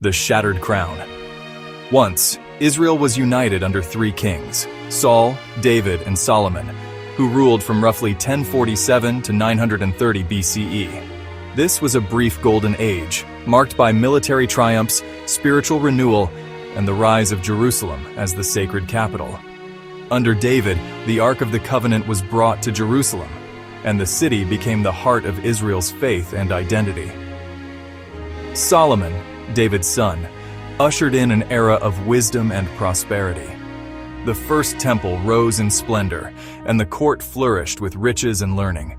The Shattered Crown. Once, Israel was united under three kings, Saul, David, and Solomon, who ruled from roughly 1047 to 930 BCE. This was a brief golden age, marked by military triumphs, spiritual renewal, and the rise of Jerusalem as the sacred capital. Under David, the Ark of the Covenant was brought to Jerusalem, and the city became the heart of Israel's faith and identity. Solomon, David's son, ushered in an era of wisdom and prosperity. The first temple rose in splendor, and the court flourished with riches and learning.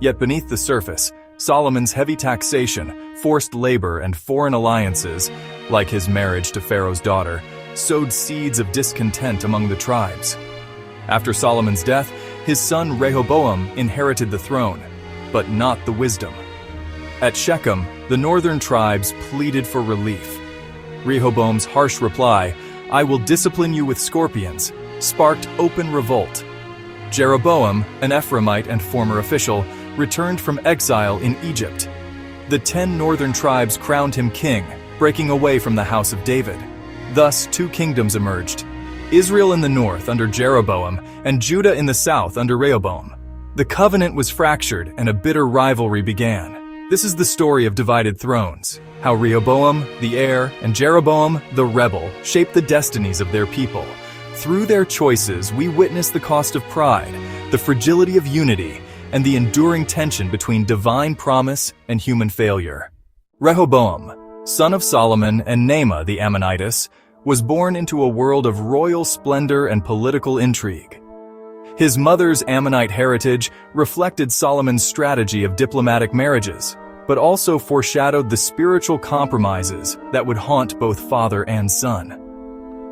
Yet beneath the surface, Solomon's heavy taxation, forced labor, and foreign alliances, like his marriage to Pharaoh's daughter, sowed seeds of discontent among the tribes. After Solomon's death, his son Rehoboam inherited the throne, but not the wisdom. At Shechem, the northern tribes pleaded for relief. Rehoboam's harsh reply, "I will discipline you with scorpions," sparked open revolt. Jeroboam, an Ephraimite and former official, returned from exile in Egypt. The 10 northern tribes crowned him king, breaking away from the house of David. Thus, two kingdoms emerged: Israel in the north under Jeroboam, and Judah in the south under Rehoboam. The covenant was fractured, and a bitter rivalry began. This is the story of divided thrones, how Rehoboam, the heir, and Jeroboam, the rebel, shaped the destinies of their people. Through their choices, we witness the cost of pride, the fragility of unity, and the enduring tension between divine promise and human failure. Rehoboam, son of Solomon and Naamah the Ammonitess, was born into a world of royal splendor and political intrigue. His mother's Ammonite heritage reflected Solomon's strategy of diplomatic marriages, but also foreshadowed the spiritual compromises that would haunt both father and son.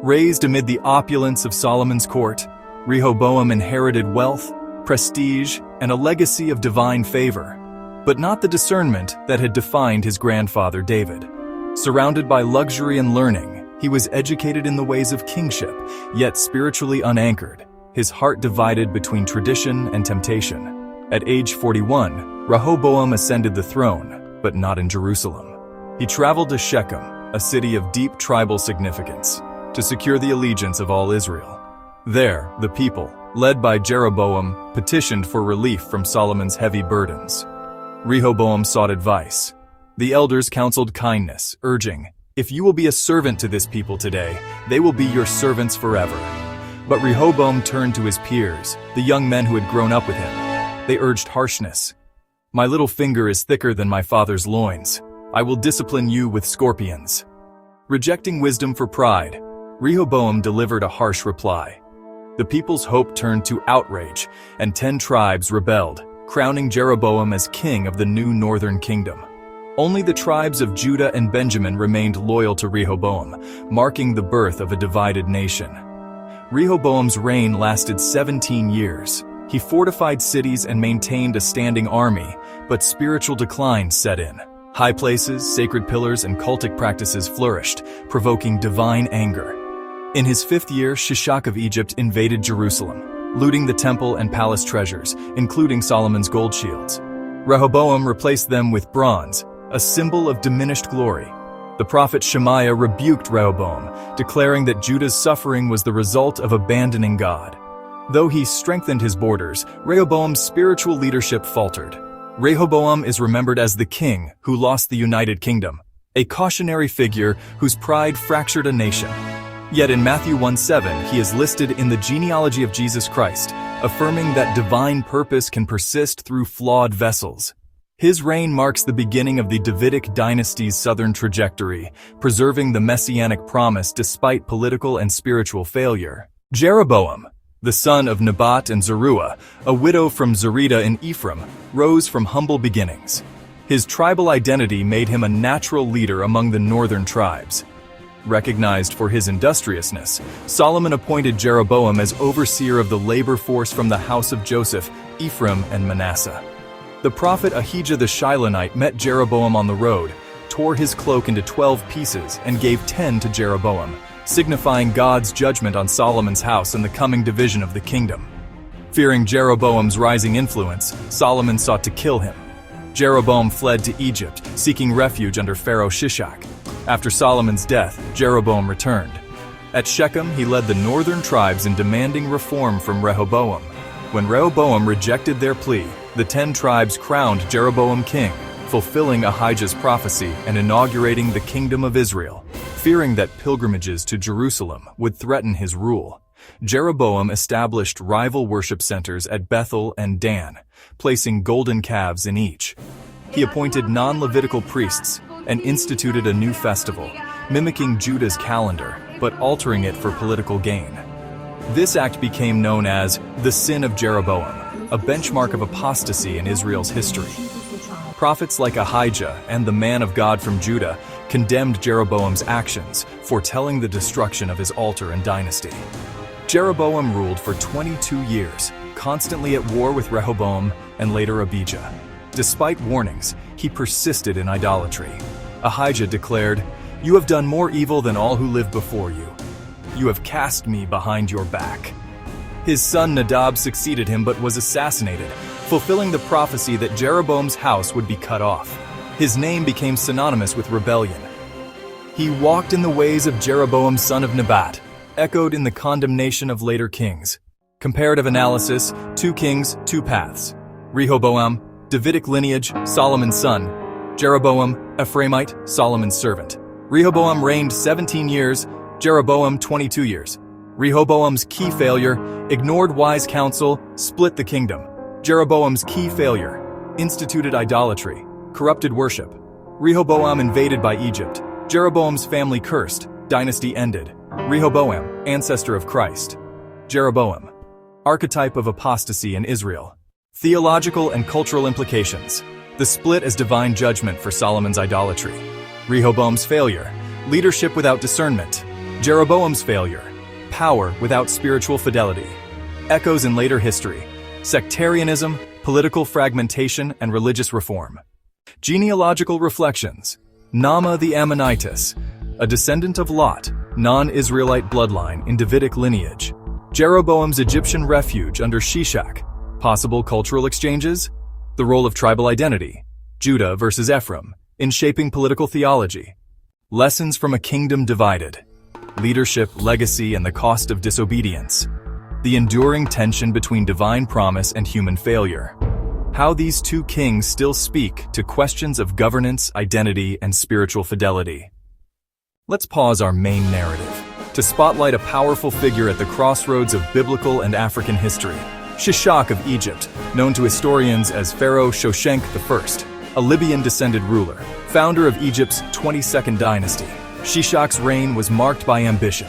Raised amid the opulence of Solomon's court, Rehoboam inherited wealth, prestige, and a legacy of divine favor, but not the discernment that had defined his grandfather David. Surrounded by luxury and learning, he was educated in the ways of kingship, yet spiritually unanchored, his heart divided between tradition and temptation. At age 41, Rehoboam ascended the throne, but not in Jerusalem. He traveled to Shechem, a city of deep tribal significance, to secure the allegiance of all Israel. There, the people, led by Jeroboam, petitioned for relief from Solomon's heavy burdens. Rehoboam sought advice. The elders counseled kindness, urging, "If you will be a servant to this people today, they will be your servants forever." But Rehoboam turned to his peers, the young men who had grown up with him. They urged harshness. "My little finger is thicker than my father's loins. I will discipline you with scorpions." Rejecting wisdom for pride, Rehoboam delivered a harsh reply. The people's hope turned to outrage, and 10 tribes rebelled, crowning Jeroboam as king of the new northern kingdom. Only the tribes of Judah and Benjamin remained loyal to Rehoboam, marking the birth of a divided nation. Rehoboam's reign lasted 17 years. He fortified cities and maintained a standing army, but spiritual decline set in. High places, sacred pillars, and cultic practices flourished, provoking divine anger. In his 5th year, Shishak of Egypt invaded Jerusalem, looting the temple and palace treasures, including Solomon's gold shields. Rehoboam replaced them with bronze, a symbol of diminished glory. The prophet Shemaiah rebuked Rehoboam, declaring that Judah's suffering was the result of abandoning God. Though he strengthened his borders, Rehoboam's spiritual leadership faltered. Rehoboam is remembered as the king who lost the United Kingdom, a cautionary figure whose pride fractured a nation. Yet in Matthew 1:7, he is listed in the genealogy of Jesus Christ, affirming that divine purpose can persist through flawed vessels. His reign marks the beginning of the Davidic dynasty's southern trajectory, preserving the messianic promise despite political and spiritual failure. Jeroboam, the son of Nebat and Zeruiah, a widow from Zerida in Ephraim, rose from humble beginnings. His tribal identity made him a natural leader among the northern tribes. Recognized for his industriousness, Solomon appointed Jeroboam as overseer of the labor force from the house of Joseph, Ephraim, and Manasseh. The prophet Ahijah the Shilonite met Jeroboam on the road, tore his cloak into 12 pieces, and gave 10 to Jeroboam, signifying God's judgment on Solomon's house and the coming division of the kingdom. Fearing Jeroboam's rising influence, Solomon sought to kill him. Jeroboam fled to Egypt, seeking refuge under Pharaoh Shishak. After Solomon's death, Jeroboam returned. At Shechem, he led the northern tribes in demanding reform from Rehoboam. When Rehoboam rejected their plea, the 10 tribes crowned Jeroboam king, fulfilling Ahijah's prophecy and inaugurating the kingdom of Israel. Fearing that pilgrimages to Jerusalem would threaten his rule, Jeroboam established rival worship centers at Bethel and Dan, placing golden calves in each. He appointed non-Levitical priests and instituted a new festival, mimicking Judah's calendar, but altering it for political gain. This act became known as the Sin of Jeroboam, a benchmark of apostasy in Israel's history. Prophets like Ahijah and the man of God from Judah condemned Jeroboam's actions, foretelling the destruction of his altar and dynasty. Jeroboam ruled for 22 years, constantly at war with Rehoboam and later Abijah. Despite warnings, he persisted in idolatry. Ahijah declared, "You have done more evil than all who lived before you. You have cast me behind your back." His son Nadab succeeded him but was assassinated, fulfilling the prophecy that Jeroboam's house would be cut off. His name became synonymous with rebellion. He walked in the ways of Jeroboam son of Nebat, echoed in the condemnation of later kings. Comparative Analysis, 2 kings, 2 paths. Rehoboam, Davidic lineage, Solomon's son. Jeroboam, Ephraimite, Solomon's servant. Rehoboam reigned 17 years, Jeroboam 22 years. Rehoboam's key failure, ignored wise counsel, split the kingdom. Jeroboam's key failure, instituted idolatry, corrupted worship. Rehoboam invaded by Egypt. Jeroboam's family cursed, dynasty ended. Rehoboam, ancestor of Christ. Jeroboam, archetype of apostasy in Israel. Theological and cultural implications. The split as divine judgment for Solomon's idolatry. Rehoboam's failure, leadership without discernment. Jeroboam's failure, power without spiritual fidelity. Echoes in later history, sectarianism, political fragmentation, and religious reform. Genealogical Reflections. Naamah the Ammonitess, a descendant of Lot, non-Israelite bloodline in Davidic lineage. Jeroboam's Egyptian refuge under Shishak. Possible cultural exchanges. The role of tribal identity, Judah versus Ephraim, in shaping political theology. Lessons from a kingdom divided. Leadership, legacy, and the cost of disobedience. The enduring tension between divine promise and human failure. How these 2 kings still speak to questions of governance, identity, and spiritual fidelity. Let's pause our main narrative to spotlight a powerful figure at the crossroads of biblical and African history. Shishak of Egypt, known to historians as Pharaoh Shoshenq I, a Libyan-descended ruler, founder of Egypt's 22nd dynasty. Shishak's reign was marked by ambition,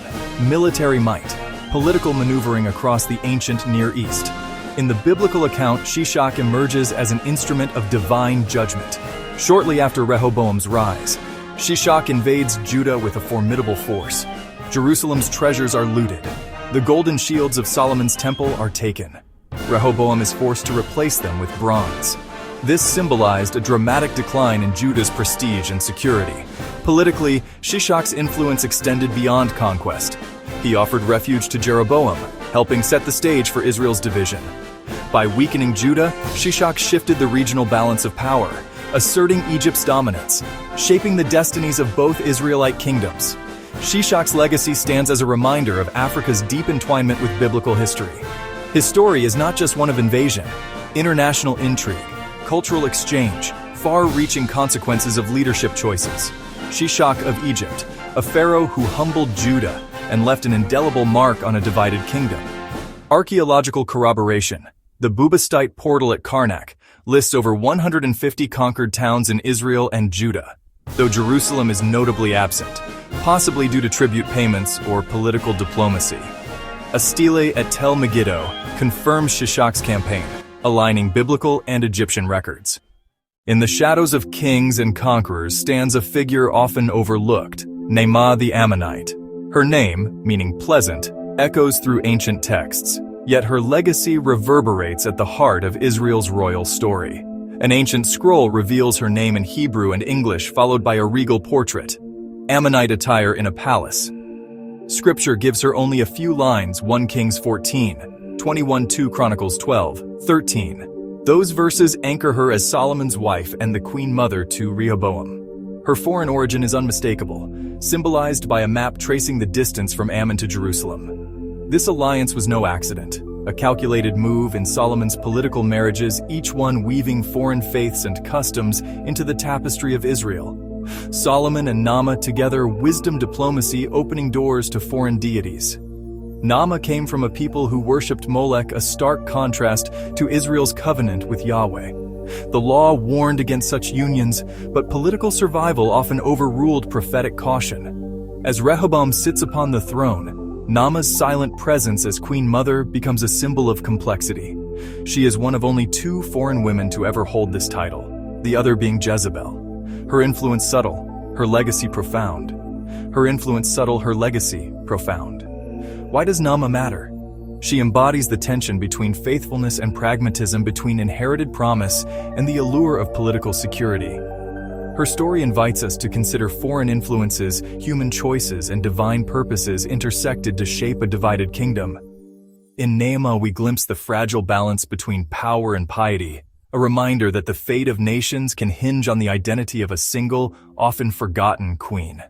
military might, political maneuvering across the ancient Near East. In the biblical account, Shishak emerges as an instrument of divine judgment. Shortly after Rehoboam's rise, Shishak invades Judah with a formidable force. Jerusalem's treasures are looted. The golden shields of Solomon's temple are taken. Rehoboam is forced to replace them with bronze. This symbolized a dramatic decline in Judah's prestige and security. Politically, Shishak's influence extended beyond conquest. He offered refuge to Jeroboam, helping set the stage for Israel's division. By weakening Judah, Shishak shifted the regional balance of power, asserting Egypt's dominance, shaping the destinies of both Israelite kingdoms. Shishak's legacy stands as a reminder of Africa's deep entwinement with biblical history. His story is not just one of invasion, international intrigue, cultural exchange, far-reaching consequences of leadership choices. Shishak of Egypt, a pharaoh who humbled Judah and left an indelible mark on a divided kingdom. Archaeological corroboration. The Bubastite portal at Karnak lists over 150 conquered towns in Israel and Judah, though Jerusalem is notably absent, possibly due to tribute payments or political diplomacy. A stele at Tel Megiddo confirms Shishak's campaign, aligning biblical and Egyptian records. In the shadows of kings and conquerors stands a figure often overlooked, Naamah the Ammonite. Her name, meaning pleasant, echoes through ancient texts, yet her legacy reverberates at the heart of Israel's royal story. An ancient scroll reveals her name in Hebrew and English, followed by a regal portrait. Ammonite attire in a palace. Scripture gives her only a few lines, 1 Kings 14, 21-2 Chronicles 12, 13. Those verses anchor her as Solomon's wife and the queen mother to Rehoboam. Her foreign origin is unmistakable, symbolized by a map tracing the distance from Ammon to Jerusalem. This alliance was no accident, a calculated move in Solomon's political marriages, each one weaving foreign faiths and customs into the tapestry of Israel. Solomon and Naamah together, wisdom diplomacy opening doors to foreign deities. Naamah came from a people who worshipped Molech, a stark contrast to Israel's covenant with Yahweh. The law warned against such unions, but political survival often overruled prophetic caution. As Rehoboam sits upon the throne, Naamah's silent presence as Queen Mother becomes a symbol of complexity. She is one of only 2 foreign women to ever hold this title, the other being Jezebel. Her influence subtle, her legacy profound. Her influence subtle, her legacy profound. Why does Naamah matter? She embodies the tension between faithfulness and pragmatism, between inherited promise and the allure of political security. Her story invites us to consider foreign influences, human choices, and divine purposes intersected to shape a divided kingdom. In Naamah, we glimpse the fragile balance between power and piety, a reminder that the fate of nations can hinge on the identity of a single, often forgotten queen.